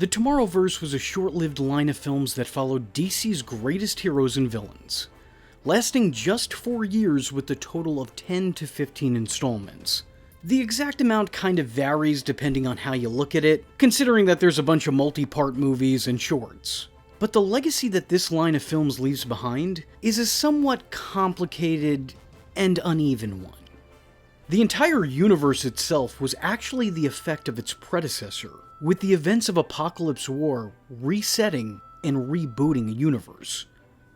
The Tomorrowverse was a short-lived line of films that followed DC's greatest heroes and villains, lasting just 4 years with a total of 10 to 15 installments. The exact amount kind of varies depending on how you look at it, considering that there's a bunch of multi-part movies and shorts. But the legacy that this line of films leaves behind is a somewhat complicated and uneven one. The entire universe itself was actually the effect of its predecessor, with the events of Apocalypse War resetting and rebooting a universe,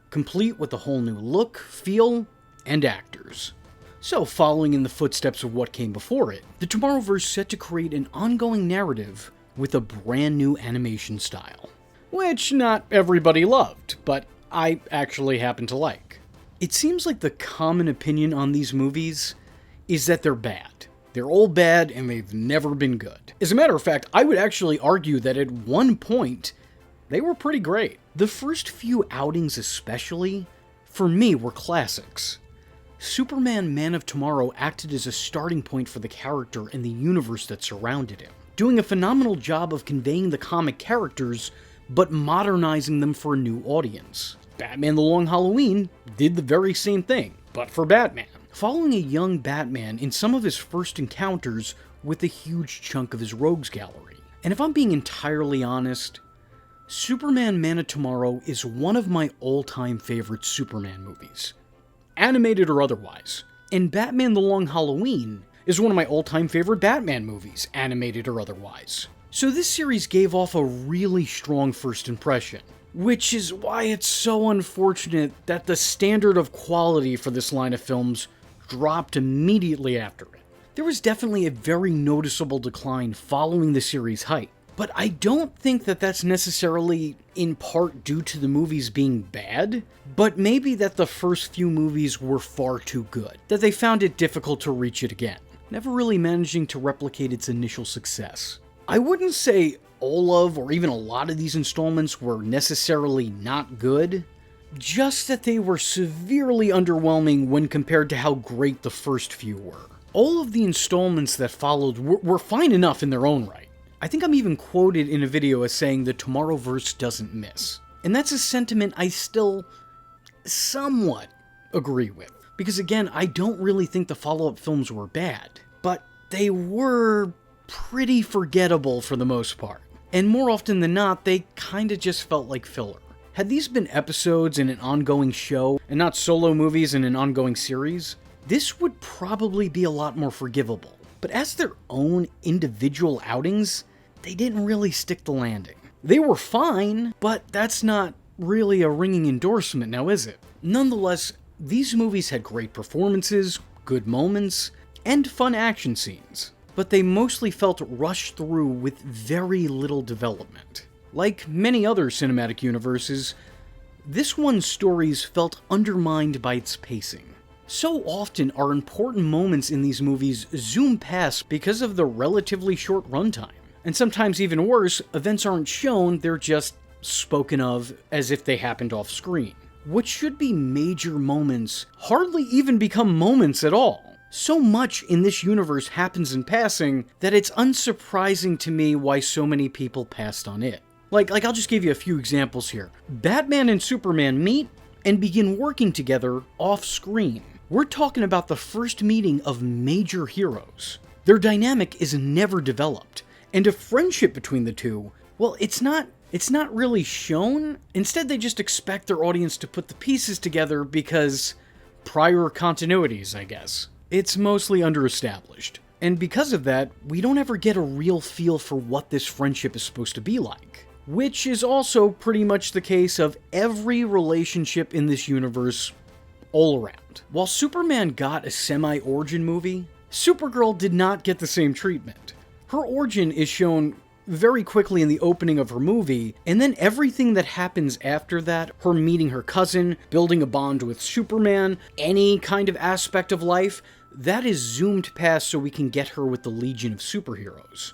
complete with a whole new look, feel, and actors. So, following in the footsteps of what came before it, the Tomorrowverse set to create an ongoing narrative with a brand new animation style, which not everybody loved, but I actually happen to like. It seems like the common opinion on these movies is that they're bad. They're all bad and they've never been good. As a matter of fact, I would actually argue that at one point, they were pretty great. The first few outings especially, for me, were classics. Superman Man of Tomorrow acted as a starting point for the character and the universe that surrounded him, doing a phenomenal job of conveying the comic characters, but modernizing them for a new audience. Batman the Long Halloween did the very same thing, but for Batman, following a young Batman in some of his first encounters with a huge chunk of his rogues gallery. And if I'm being entirely honest, Superman Man of Tomorrow is one of my all-time favorite Superman movies, animated or otherwise. And Batman the Long Halloween is one of my all-time favorite Batman movies, animated or otherwise. So this series gave off a really strong first impression, which is why it's so unfortunate that the standard of quality for this line of films dropped immediately after it. There was definitely a very noticeable decline following the series' height, but I don't think that that's necessarily in part due to the movies being bad, but maybe that the first few movies were far too good, that they found it difficult to reach it again, never really managing to replicate its initial success. I wouldn't say all of, or even a lot of these installments were necessarily not good, just that they were severely underwhelming when compared to how great the first few were. All of the installments that followed were fine enough in their own right. I think I'm even quoted in a video as saying the Tomorrowverse doesn't miss. And that's a sentiment I still somewhat agree with. Because again, I don't really think the follow-up films were bad, but they were pretty forgettable for the most part. And more often than not, they kinda just felt like filler. Had these been episodes in an ongoing show, and not solo movies in an ongoing series, this would probably be a lot more forgivable. But as their own individual outings, they didn't really stick the landing. They were fine, but that's not really a ringing endorsement now, is it? Nonetheless, these movies had great performances, good moments, and fun action scenes, but they mostly felt rushed through with very little development. Like many other cinematic universes, this one's stories felt undermined by its pacing. So often our important moments in these movies zoom past because of the relatively short runtime. And sometimes even worse, events aren't shown, they're just spoken of as if they happened off screen. What should be major moments hardly even become moments at all. So much in this universe happens in passing that it's unsurprising to me why so many people passed on it. Like I'll just give you a few examples here. Batman and Superman meet and begin working together off screen. We're talking about the first meeting of major heroes. Their dynamic is never developed, and a friendship between the two, well, it's not really shown. Instead, they just expect their audience to put the pieces together because prior continuities, I guess. It's mostly underestablished. And because of that, we don't ever get a real feel for what this friendship is supposed to be like. Which is also pretty much the case of every relationship in this universe all around. While Superman got a semi-origin movie, Supergirl did not get the same treatment. Her origin is shown very quickly in the opening of her movie, and then everything that happens after that, her meeting her cousin, building a bond with Superman, any kind of aspect of life, that is zoomed past so we can get her with the Legion of Superheroes,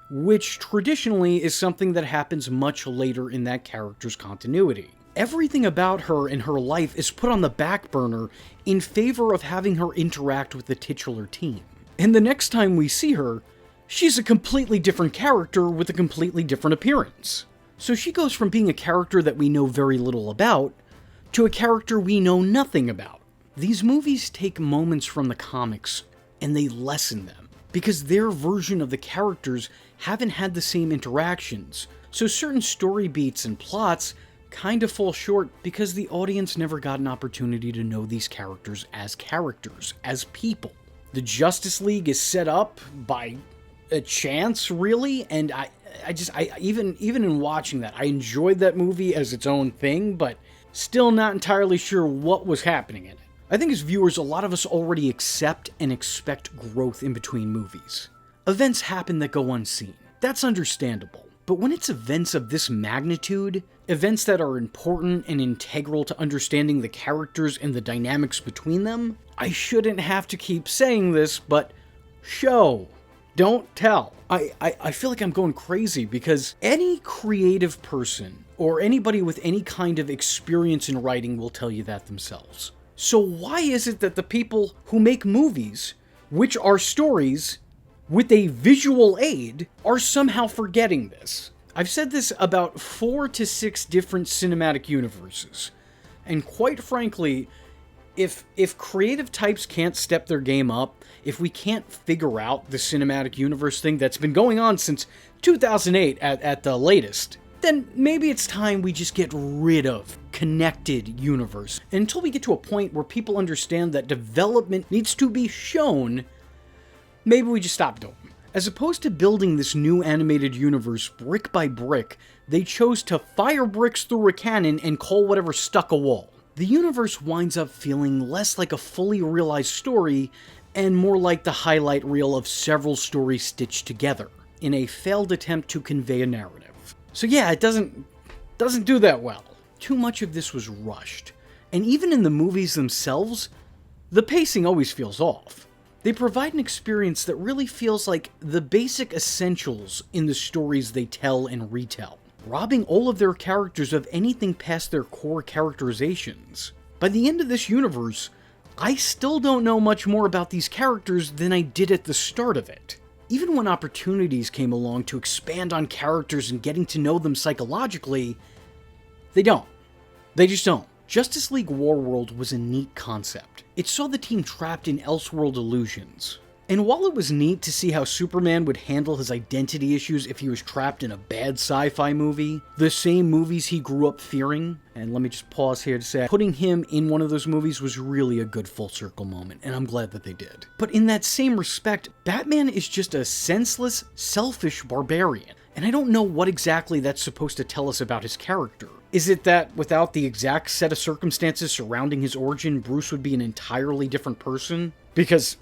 which traditionally is something that happens much later in that character's continuity. Everything about her and her life is put on the back burner in favor of having her interact with the titular team. And the next time we see her, she's a completely different character with a completely different appearance. So she goes from being a character that we know very little about to a character we know nothing about. These movies take moments from the comics and they lessen them, because their version of the characters haven't had the same interactions, so certain story beats and plots kind of fall short because the audience never got an opportunity to know these characters, as people. The Justice League is set up by a chance, really, and I even in watching that, I enjoyed that movie as its own thing, but still not entirely sure what was happening in it. I think as viewers, a lot of us already accept and expect growth in between movies. Events happen that go unseen. That's understandable. But when it's events of this magnitude, events that are important and integral to understanding the characters and the dynamics between them, I shouldn't have to keep saying this, but show, don't tell. I feel like I'm going crazy because any creative person or anybody with any kind of experience in writing will tell you that themselves. So why is it that the people who make movies, which are stories with a visual aid, are somehow forgetting this? I've said this about 4 to 6 different cinematic universes, and quite frankly, if creative types can't step their game up, if we can't figure out the cinematic universe thing that's been going on since 2008 at the latest, then maybe it's time we just get rid of connected universe. And until we get to a point where people understand that development needs to be shown, maybe we just stop doing it. As opposed to building this new animated universe brick by brick, they chose to fire bricks through a cannon and call whatever stuck a wall. The universe winds up feeling less like a fully realized story and more like the highlight reel of several stories stitched together in a failed attempt to convey a narrative. So yeah, it doesn't do that well. Too much of this was rushed, and even in the movies themselves, the pacing always feels off. They provide an experience that really feels like the basic essentials in the stories they tell and retell, robbing all of their characters of anything past their core characterizations. By the end of this universe, I still don't know much more about these characters than I did at the start of it. Even when opportunities came along to expand on characters and getting to know them psychologically, they don't. They just don't. Justice League Warworld was a neat concept. It saw the team trapped in Elseworld illusions. And while it was neat to see how Superman would handle his identity issues if he was trapped in a bad sci-fi movie, the same movies he grew up fearing, and let me just pause here to say, putting him in one of those movies was really a good full circle moment, and I'm glad that they did. But in that same respect, Batman is just a senseless, selfish barbarian, and I don't know what exactly that's supposed to tell us about his character. Is it that without the exact set of circumstances surrounding his origin, Bruce would be an entirely different person? Because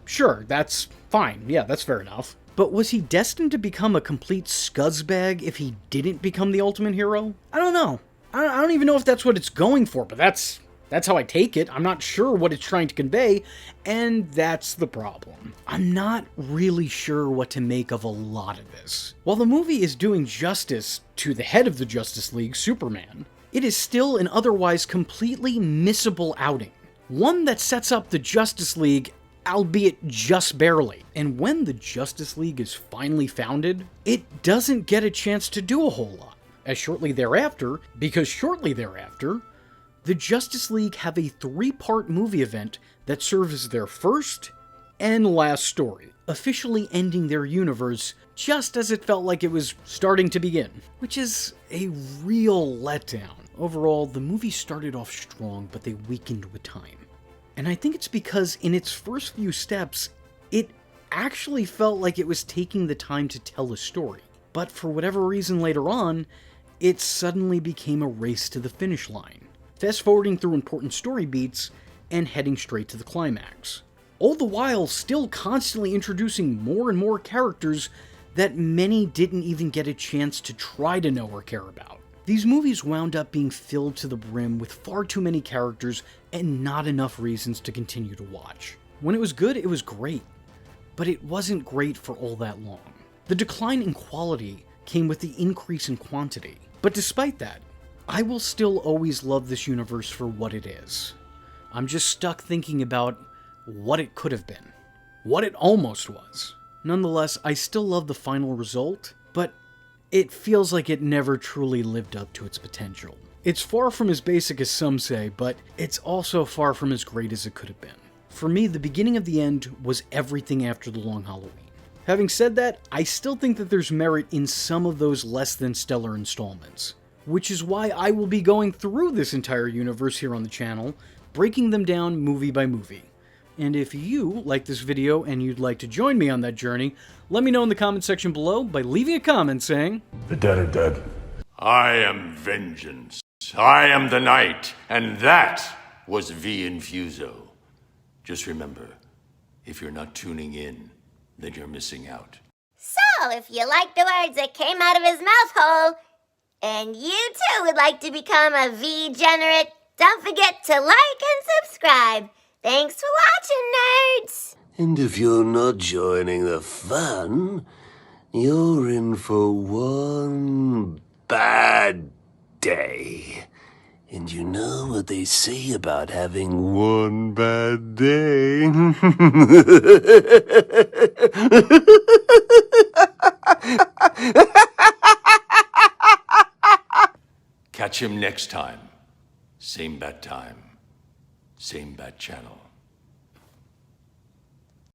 sure, that's fine. Yeah, that's fair enough. But was he destined to become a complete scuzzbag if he didn't become the ultimate hero? I don't know. I don't even know if that's what it's going for, but that's how I take it. I'm not sure what it's trying to convey, and that's the problem. I'm not really sure what to make of a lot of this. While the movie is doing justice to the head of the Justice League, Superman, it is still an otherwise completely missable outing. One that sets up the Justice League, albeit just barely. And when the Justice League is finally founded, it doesn't get a chance to do a whole lot. As shortly thereafter, the Justice League have a 3-part movie event that serves as their first and last story, officially ending their universe just as it felt like it was starting to begin, which is a real letdown. Overall, the movie started off strong, but they weakened with time. And I think it's because in its first few steps, it actually felt like it was taking the time to tell a story. But for whatever reason later on, it suddenly became a race to the finish line, fast-forwarding through important story beats and heading straight to the climax. All the while still constantly introducing more and more characters that many didn't even get a chance to try to know or care about. These movies wound up being filled to the brim with far too many characters and not enough reasons to continue to watch. When it was good, it was great, but it wasn't great for all that long. The decline in quality came with the increase in quantity, but despite that, I will still always love this universe for what it is. I'm just stuck thinking about what it could have been, what it almost was. Nonetheless, I still love the final result, but it feels like it never truly lived up to its potential. It's far from as basic as some say, but it's also far from as great as it could have been. For me, the beginning of the end was everything after the Long Halloween. Having said that, I still think that there's merit in some of those less than stellar installments, which is why I will be going through this entire universe here on the channel, breaking them down movie by movie. And if you like this video and you'd like to join me on that journey, let me know in the comment section below by leaving a comment saying, "The dead are dead." I am vengeance. I am the night, and that was V Infuso. Just remember, if you're not tuning in, then you're missing out. So, if you like the words that came out of his mouth hole, and you too would like to become a V-generate, don't forget to like and subscribe. Thanks for watching, nerds! And if you're not joining the fun, you're in for one bad day. And you know what they say about having one bad day? Catch him next time. Same bat time. Same bat channel.